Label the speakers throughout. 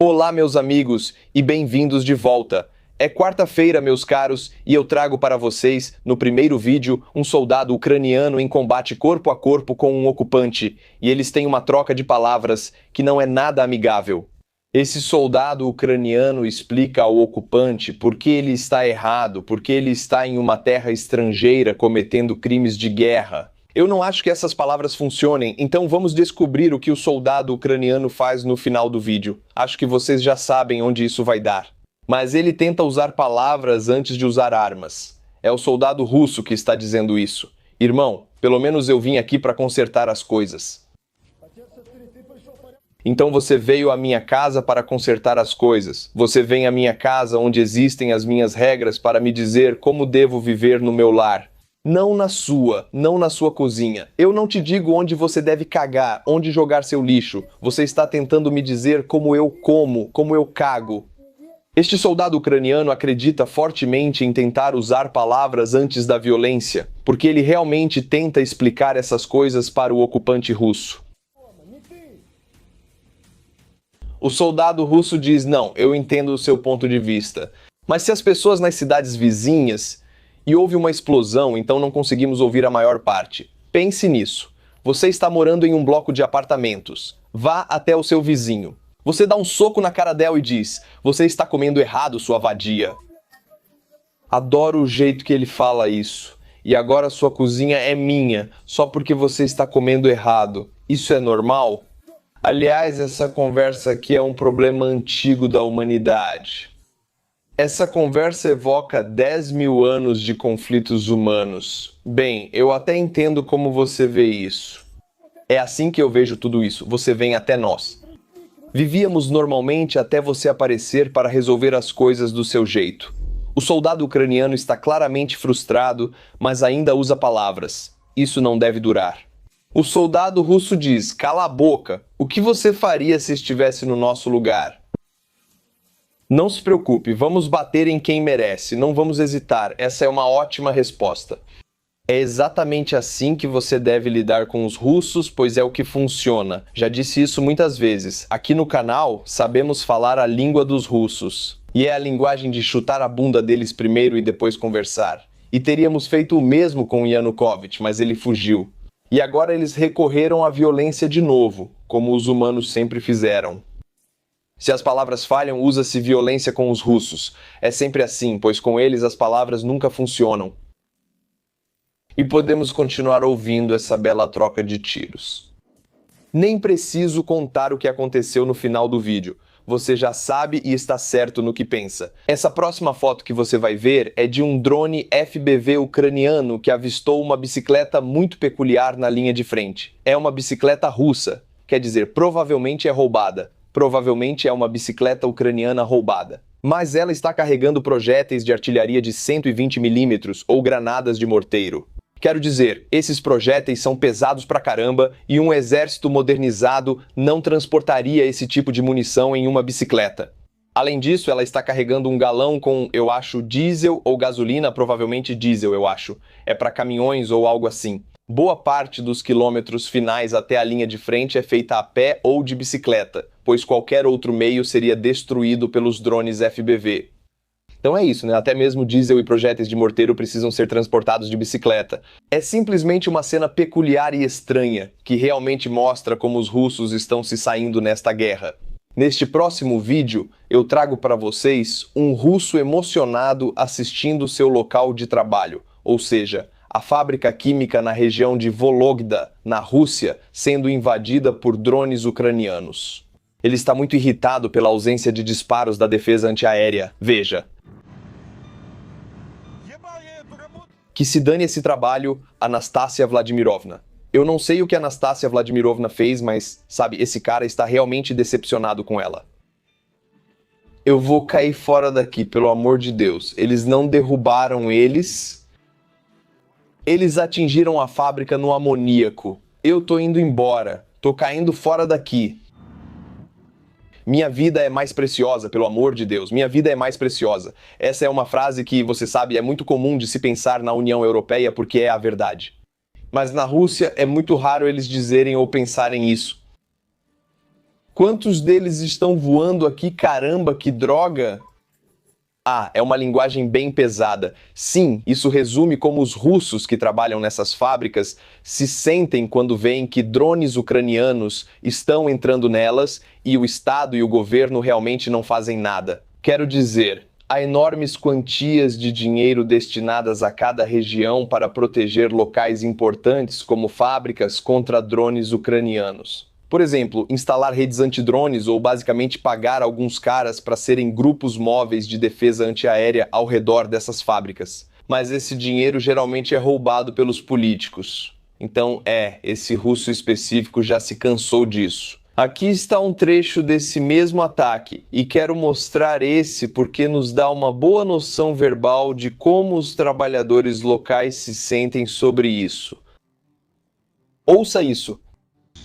Speaker 1: Olá, meus amigos, e bem-vindos de volta. É quarta-feira, meus caros, e eu trago para vocês, no primeiro vídeo, um soldado ucraniano em combate corpo a corpo com um ocupante, e eles têm uma troca de palavras que não é nada amigável. Esse soldado ucraniano explica ao ocupante por que ele está errado, porque ele está em uma terra estrangeira cometendo crimes de guerra. Eu não acho que essas palavras funcionem, então vamos descobrir o que o soldado ucraniano faz no final do vídeo. Acho que vocês já sabem onde isso vai dar. Mas ele tenta usar palavras antes de usar armas. É o soldado russo que está dizendo isso. Irmão, pelo menos eu vim aqui para consertar as coisas. Então você veio à minha casa para consertar as coisas. Você vem à minha casa onde existem as minhas regras para me dizer como devo viver no meu lar. Não na sua cozinha. Eu não te digo onde você deve cagar, onde jogar seu lixo. Você está tentando me dizer como eu como, como eu cago. Este soldado ucraniano acredita fortemente em tentar usar palavras antes da violência, porque ele realmente tenta explicar essas coisas para o ocupante russo. O soldado russo diz: não, eu entendo o seu ponto de vista. Mas se as pessoas nas cidades vizinhas e houve uma explosão, então não conseguimos ouvir a maior parte. Pense nisso. Você está morando em um bloco de apartamentos. Vá até o seu vizinho. Você dá um soco na cara dela e diz: você está comendo errado, sua vadia. Adoro o jeito que ele fala isso. E agora sua cozinha é minha, só porque você está comendo errado. Isso é normal? Aliás, essa conversa aqui é um problema antigo da humanidade. Essa conversa evoca 10 mil anos de conflitos humanos. Bem, eu até entendo como você vê isso. É assim que eu vejo tudo isso. Você vem até nós. Vivíamos normalmente até você aparecer para resolver as coisas do seu jeito. O soldado ucraniano está claramente frustrado, mas ainda usa palavras. Isso não deve durar. O soldado russo diz: cala a boca. O que você faria se estivesse no nosso lugar? Não se preocupe, vamos bater em quem merece, não vamos hesitar, essa é uma ótima resposta. É exatamente assim que você deve lidar com os russos, pois é o que funciona. Já disse isso muitas vezes. Aqui no canal, sabemos falar a língua dos russos. E é a linguagem de chutar a bunda deles primeiro e depois conversar. E teríamos feito o mesmo com Yanukovych, mas ele fugiu. E agora eles recorreram à violência de novo, como os humanos sempre fizeram. Se as palavras falham, usa-se violência com os russos. É sempre assim, pois com eles as palavras nunca funcionam. E podemos continuar ouvindo essa bela troca de tiros. Nem preciso contar o que aconteceu no final do vídeo. Você já sabe e está certo no que pensa. Essa próxima foto que você vai ver é de um drone FPV ucraniano que avistou uma bicicleta muito peculiar na linha de frente. É uma bicicleta russa, quer dizer, provavelmente é roubada. Provavelmente é uma bicicleta ucraniana roubada. Mas ela está carregando projéteis de artilharia de 120 milímetros ou granadas de morteiro. Quero dizer, esses projéteis são pesados pra caramba e um exército modernizado não transportaria esse tipo de munição em uma bicicleta. Além disso, ela está carregando um galão com, eu acho, diesel ou gasolina, provavelmente diesel, eu acho. É para caminhões ou algo assim. Boa parte dos quilômetros finais até a linha de frente é feita a pé ou de bicicleta, pois qualquer outro meio seria destruído pelos drones FPV. Então é isso, né? Até mesmo diesel e projéteis de morteiro precisam ser transportados de bicicleta. É simplesmente uma cena peculiar e estranha, que realmente mostra como os russos estão se saindo nesta guerra. Neste próximo vídeo, eu trago para vocês um russo emocionado assistindo seu local de trabalho, ou seja, a fábrica química na região de Vologda, na Rússia, sendo invadida por drones ucranianos. Ele está muito irritado pela ausência de disparos da defesa antiaérea. Veja. Que se dane esse trabalho, Anastasia Vladimirovna. Eu não sei o que Anastasia Vladimirovna fez, mas, sabe, esse cara está realmente decepcionado com ela. Eu vou cair fora daqui, pelo amor de Deus. Eles não derrubaram eles. Eles atingiram a fábrica no amoníaco. Eu tô indo embora. Tô caindo fora daqui. Minha vida é mais preciosa, pelo amor de Deus. Minha vida é mais preciosa. Essa é uma frase que, você sabe, é muito comum de se pensar na União Europeia porque é a verdade. Mas na Rússia é muito raro eles dizerem ou pensarem isso. Quantos deles estão voando aqui? Caramba, que droga! Ah, é uma linguagem bem pesada. Sim, isso resume como os russos que trabalham nessas fábricas se sentem quando veem que drones ucranianos estão entrando nelas e o Estado e o governo realmente não fazem nada. Quero dizer, há enormes quantias de dinheiro destinadas a cada região para proteger locais importantes como fábricas contra drones ucranianos. Por exemplo, instalar redes antidrones ou basicamente pagar alguns caras para serem grupos móveis de defesa antiaérea ao redor dessas fábricas. Mas esse dinheiro geralmente é roubado pelos políticos. Então, esse russo específico já se cansou disso. Aqui está um trecho desse mesmo ataque, e quero mostrar esse porque nos dá uma boa noção verbal de como os trabalhadores locais se sentem sobre isso. Ouça isso.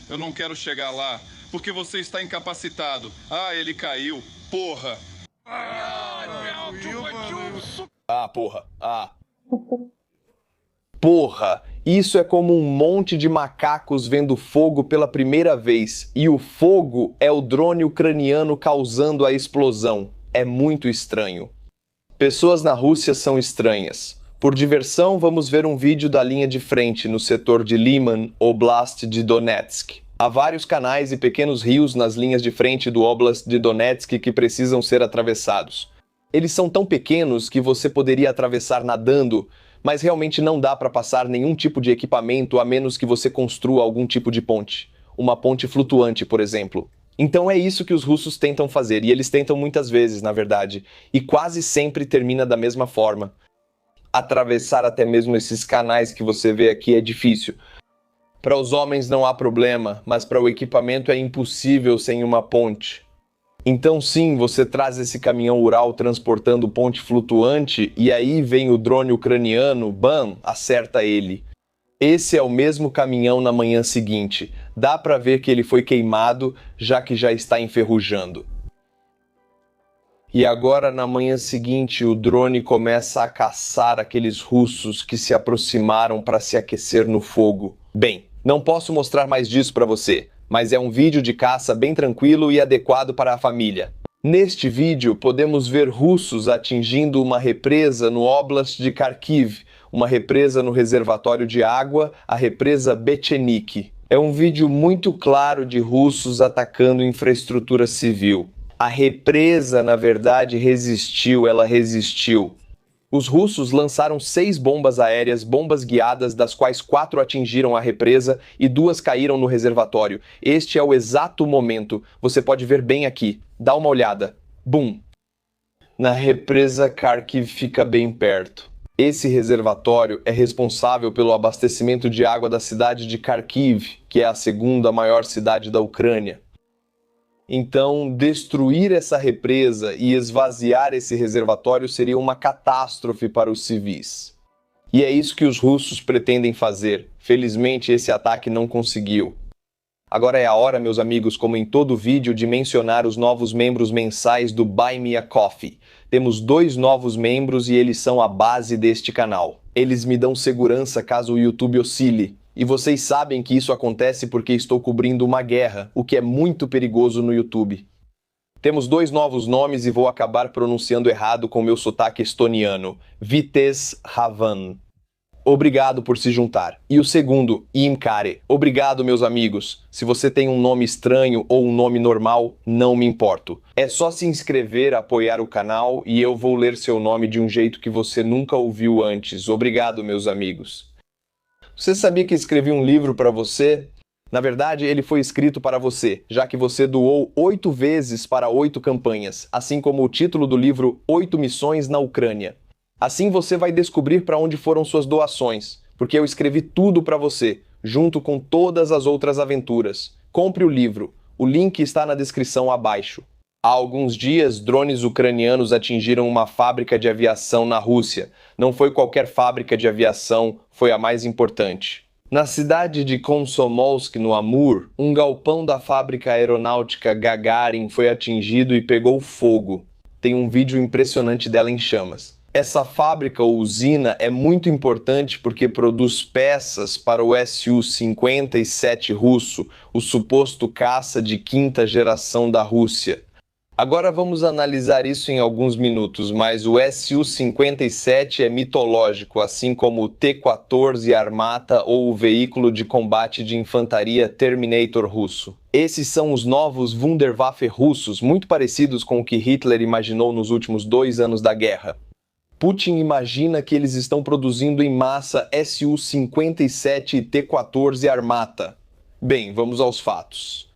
Speaker 2: Eu não quero chegar lá, porque você está incapacitado. Ah, ele caiu. Porra!
Speaker 1: Porra, isso é como um monte de macacos vendo fogo pela primeira vez, e o fogo é o drone ucraniano causando a explosão. É muito estranho. Pessoas na Rússia são estranhas. Por diversão, vamos ver um vídeo da linha de frente no setor de Liman, Oblast de Donetsk. Há vários canais e pequenos rios nas linhas de frente do Oblast de Donetsk que precisam ser atravessados. Eles são tão pequenos que você poderia atravessar nadando, mas realmente não dá para passar nenhum tipo de equipamento a menos que você construa algum tipo de ponte. Uma ponte flutuante, por exemplo. Então é isso que os russos tentam fazer, e eles tentam muitas vezes, na verdade, e quase sempre termina da mesma forma. Atravessar até mesmo esses canais que você vê aqui é difícil. Para os homens não há problema, mas para o equipamento é impossível sem uma ponte. Então sim, você traz esse caminhão Ural transportando ponte flutuante e aí vem o drone ucraniano, bam, acerta ele. Esse é o mesmo caminhão na manhã seguinte. Dá para ver que ele foi queimado, já que já está enferrujando. E agora, na manhã seguinte, o drone começa a caçar aqueles russos que se aproximaram para se aquecer no fogo. Bem, não posso mostrar mais disso para você, mas é um vídeo de caça bem tranquilo e adequado para a família. Neste vídeo, podemos ver russos atingindo uma represa no Oblast de Kharkiv, uma represa no reservatório de água, a represa Bechenik. É um vídeo muito claro de russos atacando infraestrutura civil. A represa, na verdade, ela resistiu. Os russos lançaram 6 bombas aéreas, bombas guiadas, das quais 4 atingiram a represa e 2 caíram no reservatório. Este é o exato momento. Você pode ver bem aqui. Dá uma olhada. Bum! Na represa Kharkiv fica bem perto. Esse reservatório é responsável pelo abastecimento de água da cidade de Kharkiv, que é a segunda maior cidade da Ucrânia. Então, destruir essa represa e esvaziar esse reservatório seria uma catástrofe para os civis. E é isso que os russos pretendem fazer. Felizmente, esse ataque não conseguiu. Agora é a hora, meus amigos, como em todo vídeo, de mencionar os novos membros mensais do Buy Me a Coffee. Temos 2 novos membros e eles são a base deste canal. Eles me dão segurança caso o YouTube oscile. E vocês sabem que isso acontece porque estou cobrindo uma guerra, o que é muito perigoso no YouTube. Temos 2 novos nomes e vou acabar pronunciando errado com meu sotaque estoniano. Vitez Havan. Obrigado por se juntar. E o segundo, Imkare. Obrigado, meus amigos. Se você tem um nome estranho ou um nome normal, não me importo. É só se inscrever, apoiar o canal e eu vou ler seu nome de um jeito que você nunca ouviu antes. Obrigado, meus amigos. Você sabia que escrevi um livro para você? Na verdade, ele foi escrito para você, já que você doou 8 vezes para 8 campanhas, assim como o título do livro 8 Missões na Ucrânia. Assim você vai descobrir para onde foram suas doações, porque eu escrevi tudo para você, junto com todas as outras aventuras. Compre o livro, o link está na descrição abaixo. Há alguns dias, drones ucranianos atingiram uma fábrica de aviação na Rússia. Não foi qualquer fábrica de aviação, foi a mais importante. Na cidade de Komsomolsk, no Amur, um galpão da fábrica aeronáutica Gagarin foi atingido e pegou fogo. Tem um vídeo impressionante dela em chamas. Essa fábrica ou usina é muito importante porque produz peças para o Su-57 russo, o suposto caça de quinta geração da Rússia. Agora vamos analisar isso em alguns minutos, mas o Su-57 é mitológico, assim como o T-14 Armata ou o veículo de combate de infantaria Terminator russo. Esses são os novos Wunderwaffe russos, muito parecidos com o que Hitler imaginou nos últimos 2 anos da guerra. Putin imagina que eles estão produzindo em massa Su-57 e T-14 Armata. Bem, vamos aos fatos.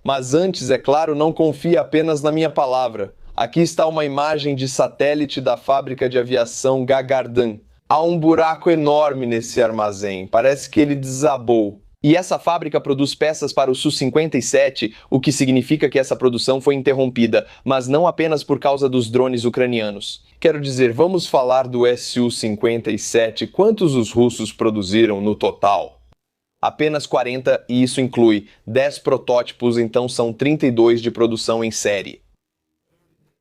Speaker 1: Mas antes, é claro, não confie apenas na minha palavra. Aqui está uma imagem de satélite da fábrica de aviação Gagarin. Há um buraco enorme nesse armazém, parece que ele desabou. E essa fábrica produz peças para o Su-57, o que significa que essa produção foi interrompida, mas não apenas por causa dos drones ucranianos. Quero dizer, vamos falar do Su-57, quantos os russos produziram no total? Apenas 40, e isso inclui 10 protótipos, então são 32 de produção em série.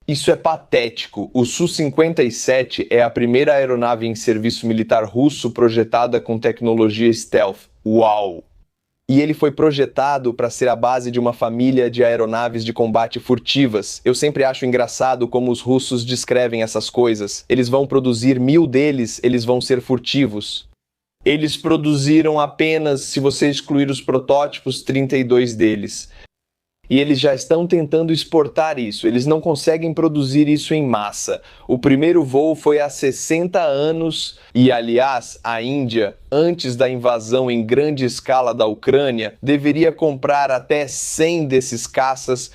Speaker 1: Isso é patético. O Su-57 é a primeira aeronave em serviço militar russo projetada com tecnologia stealth. Uau! E ele foi projetado para ser a base de uma família de aeronaves de combate furtivas. Eu sempre acho engraçado como os russos descrevem essas coisas. Eles vão produzir 1000 deles, eles vão ser furtivos. Eles produziram apenas, se você excluir os protótipos, 32 deles. E eles já estão tentando exportar isso, eles não conseguem produzir isso em massa. O primeiro voo foi há 60 anos e, aliás, a Índia, antes da invasão em grande escala da Ucrânia, deveria comprar até 100 desses caças.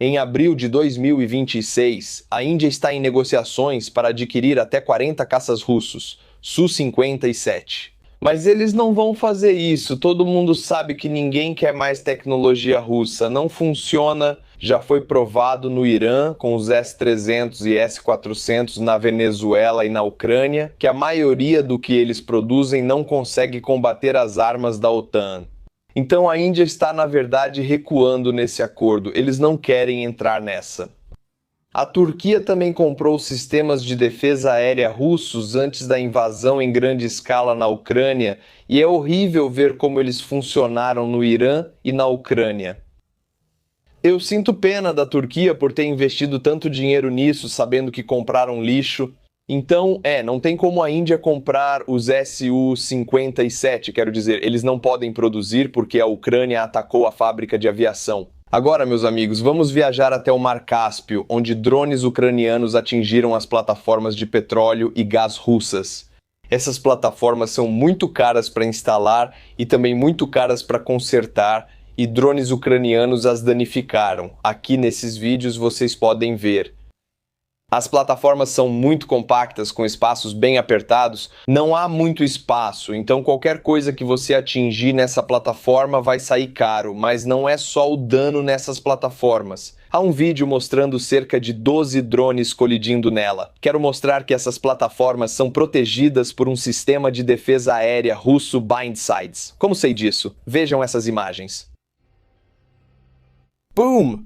Speaker 1: Em abril de 2026, a Índia está em negociações para adquirir até 40 caças russos, Su-57. Mas eles não vão fazer isso, todo mundo sabe que ninguém quer mais tecnologia russa, não funciona, já foi provado no Irã com os S-300 e S-400 na Venezuela e na Ucrânia, que a maioria do que eles produzem não consegue combater as armas da OTAN. Então a Índia está, na verdade, recuando nesse acordo, eles não querem entrar nessa. A Turquia também comprou sistemas de defesa aérea russos antes da invasão em grande escala na Ucrânia, e é horrível ver como eles funcionaram no Irã e na Ucrânia. Eu sinto pena da Turquia por ter investido tanto dinheiro nisso, sabendo que compraram lixo. Então, não tem como a Índia comprar os Su-57, quero dizer, eles não podem produzir porque a Ucrânia atacou a fábrica de aviação. Agora, meus amigos, vamos viajar até o Mar Cáspio, onde drones ucranianos atingiram as plataformas de petróleo e gás russas. Essas plataformas são muito caras para instalar e também muito caras para consertar, e drones ucranianos as danificaram. Aqui nesses vídeos vocês podem ver. As plataformas são muito compactas, com espaços bem apertados, não há muito espaço, então qualquer coisa que você atingir nessa plataforma vai sair caro, mas não é só o dano nessas plataformas. Há um vídeo mostrando cerca de 12 drones colidindo nela. Quero mostrar que essas plataformas são protegidas por um sistema de defesa aérea russo Blindsides. Como sei disso? Vejam essas imagens. Boom!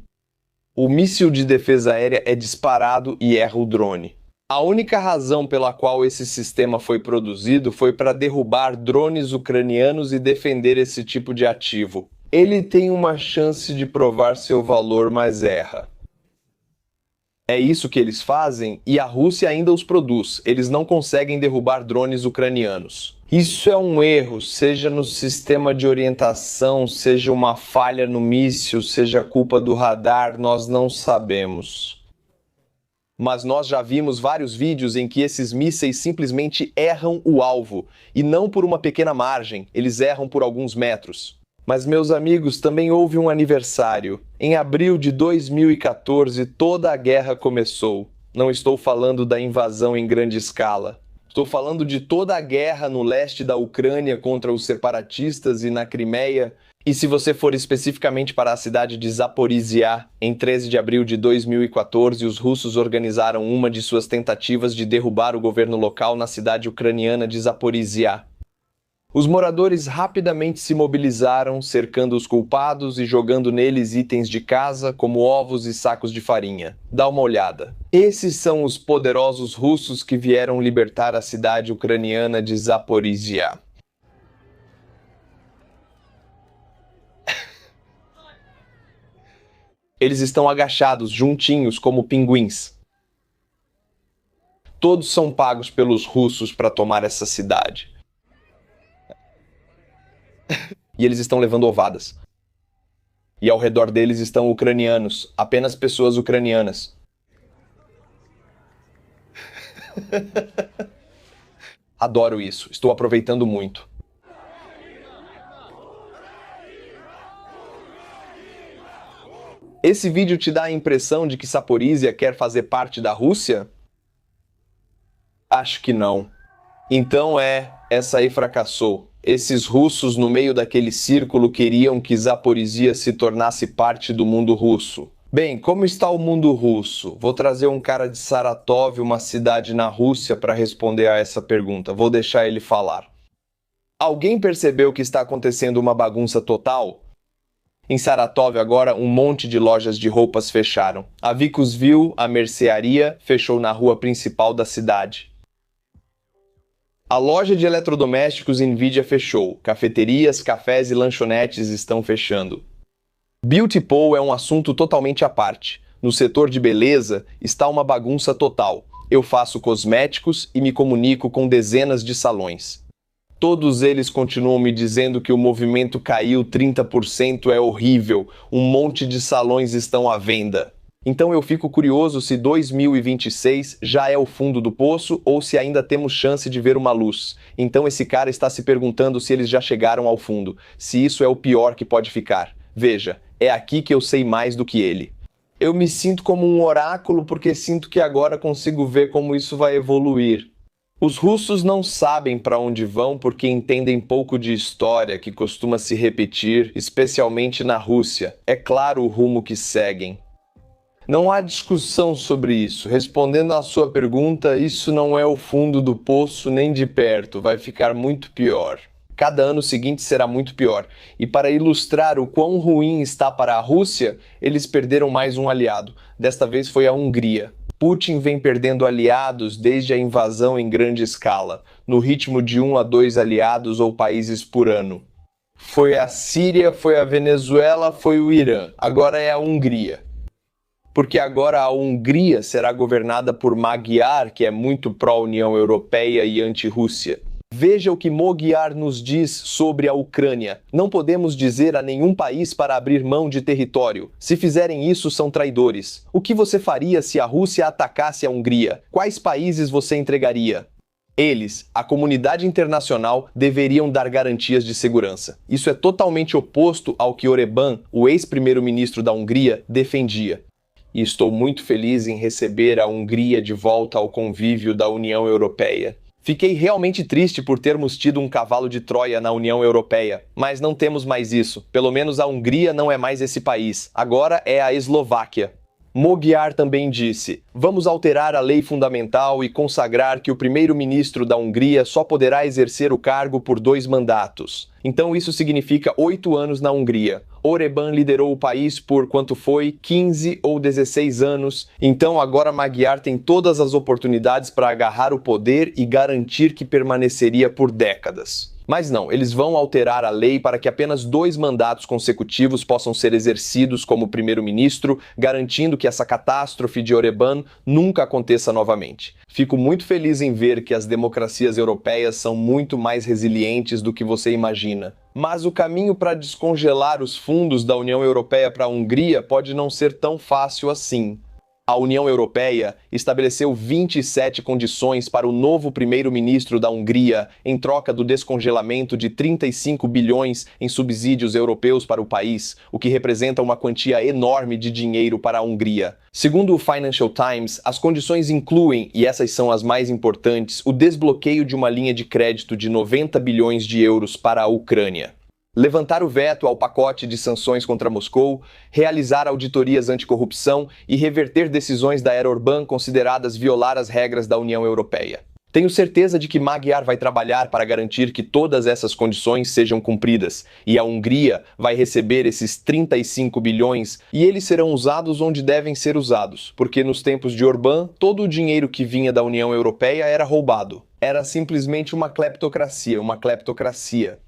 Speaker 1: O míssil de defesa aérea é disparado e erra o drone. A única razão pela qual esse sistema foi produzido foi para derrubar drones ucranianos e defender esse tipo de ativo. Ele tem uma chance de provar seu valor, mas erra. É isso que eles fazem e a Rússia ainda os produz. Eles não conseguem derrubar drones ucranianos. Isso é um erro, seja no sistema de orientação, seja uma falha no míssil, seja culpa do radar, nós não sabemos. Mas nós já vimos vários vídeos em que esses mísseis simplesmente erram o alvo, e não por uma pequena margem, eles erram por alguns metros. Mas, meus amigos, também houve um aniversário. Em abril de 2014, toda a guerra começou. Não estou falando da invasão em grande escala. Estou falando de toda a guerra no leste da Ucrânia contra os separatistas e na Crimeia. E se você for especificamente para a cidade de Zaporizhia, em 13 de abril de 2014, os russos organizaram uma de suas tentativas de derrubar o governo local na cidade ucraniana de Zaporizhia. Os moradores rapidamente se mobilizaram, cercando os culpados e jogando neles itens de casa, como ovos e sacos de farinha. Dá uma olhada. Esses são os poderosos russos que vieram libertar a cidade ucraniana de Zaporizhia. Eles estão agachados, juntinhos, como pinguins. Todos são pagos pelos russos para tomar essa cidade. E eles estão levando ovadas. E ao redor deles estão ucranianos, apenas pessoas ucranianas. Adoro isso, estou aproveitando muito. Esse vídeo te dá a impressão de que Zaporizhia quer fazer parte da Rússia? Acho que não. Então essa aí fracassou. Esses russos no meio daquele círculo queriam que Zaporizhia se tornasse parte do mundo russo. Bem, como está o mundo russo? Vou trazer um cara de Saratov, uma cidade na Rússia, para responder a essa pergunta. Vou deixar ele falar. Alguém percebeu que está acontecendo uma bagunça total? Em Saratov agora um monte de lojas de roupas fecharam. A Vicusville, a mercearia, fechou na rua principal da cidade. A loja de eletrodomésticos Nvidia fechou. Cafeterias, cafés e lanchonetes estão fechando. Beauty pole é um assunto totalmente à parte. No setor de beleza está uma bagunça total. Eu faço cosméticos e me comunico com dezenas de salões. Todos eles continuam me dizendo que o movimento caiu 30%, é horrível, um monte de salões estão à venda. Então eu fico curioso se 2026 já é o fundo do poço ou se ainda temos chance de ver uma luz. Então esse cara está se perguntando se eles já chegaram ao fundo, se isso é o pior que pode ficar. Veja, é aqui que eu sei mais do que ele. Eu me sinto como um oráculo porque sinto que agora consigo ver como isso vai evoluir. Os russos não sabem para onde vão porque entendem pouco de história que costuma se repetir, especialmente na Rússia. É claro o rumo que seguem. Não há discussão sobre isso. Respondendo à sua pergunta, isso não é o fundo do poço nem de perto, vai ficar muito pior. Cada ano seguinte será muito pior. E para ilustrar o quão ruim está para a Rússia, eles perderam mais um aliado. Desta vez foi a Hungria. Putin vem perdendo aliados desde a invasão em grande escala, no ritmo de 1 a 2 aliados ou países por ano. Foi a Síria, foi a Venezuela, foi o Irã. Agora é a Hungria. Porque agora a Hungria será governada por Magyar, que é muito pró-União Europeia e anti-Rússia. Veja o que Magyar nos diz sobre a Ucrânia. Não podemos dizer a nenhum país para abrir mão de território. Se fizerem isso, são traidores. O que você faria se a Rússia atacasse a Hungria? Quais países você entregaria? Eles, a comunidade internacional, deveriam dar garantias de segurança. Isso é totalmente oposto ao que Orbán, o ex-primeiro-ministro da Hungria, defendia. E estou muito feliz em receber a Hungria de volta ao convívio da União Europeia. Fiquei realmente triste por termos tido um cavalo de Troia na União Europeia, mas não temos mais isso. Pelo menos a Hungria não é mais esse país. Agora é a Eslováquia. Magyar também disse: vamos alterar a lei fundamental e consagrar que o primeiro-ministro da Hungria só poderá exercer o cargo por 2 mandatos. Então isso significa 8 anos na Hungria. Orbán liderou o país por quanto foi 15 ou 16 anos, então agora Magyar tem todas as oportunidades para agarrar o poder e garantir que permaneceria por décadas. Mas não, eles vão alterar a lei para que apenas 2 mandatos consecutivos possam ser exercidos como primeiro-ministro, garantindo que essa catástrofe de Orbán nunca aconteça novamente. Fico muito feliz em ver que as democracias europeias são muito mais resilientes do que você imagina. Mas o caminho para descongelar os fundos da União Europeia para a Hungria pode não ser tão fácil assim. A União Europeia estabeleceu 27 condições para o novo primeiro-ministro da Hungria em troca do descongelamento de 35 bilhões em subsídios europeus para o país, o que representa uma quantia enorme de dinheiro para a Hungria. Segundo o Financial Times, as condições incluem, e essas são as mais importantes, o desbloqueio de uma linha de crédito de 90 bilhões de euros para a Ucrânia. Levantar o veto ao pacote de sanções contra Moscou, realizar auditorias anticorrupção e reverter decisões da era Orbán consideradas violar as regras da União Europeia. Tenho certeza de que Magyar vai trabalhar para garantir que todas essas condições sejam cumpridas, e a Hungria vai receber esses 35 bilhões e eles serão usados onde devem ser usados, porque nos tempos de Orbán, todo o dinheiro que vinha da União Europeia era roubado. Era simplesmente uma cleptocracia, uma cleptocracia.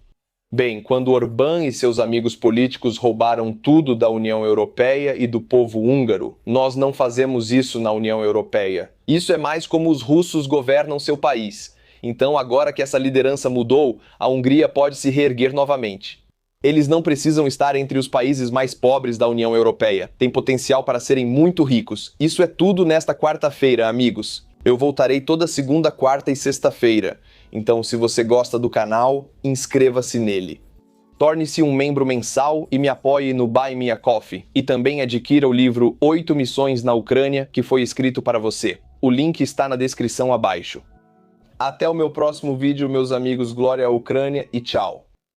Speaker 1: Bem, quando Orbán e seus amigos políticos roubaram tudo da União Europeia e do povo húngaro, nós não fazemos isso na União Europeia. Isso é mais como os russos governam seu país. Então, agora que essa liderança mudou, a Hungria pode se reerguer novamente. Eles não precisam estar entre os países mais pobres da União Europeia. Têm potencial para serem muito ricos. Isso é tudo nesta quarta-feira, amigos. Eu voltarei toda segunda, quarta e sexta-feira. Então, se você gosta do canal, inscreva-se nele. Torne-se um membro mensal e me apoie no Buy Me a Coffee. E também adquira o livro 8 Missões na Ucrânia, que foi escrito para você. O link está na descrição abaixo. Até o meu próximo vídeo, meus amigos. Glória à Ucrânia e tchau!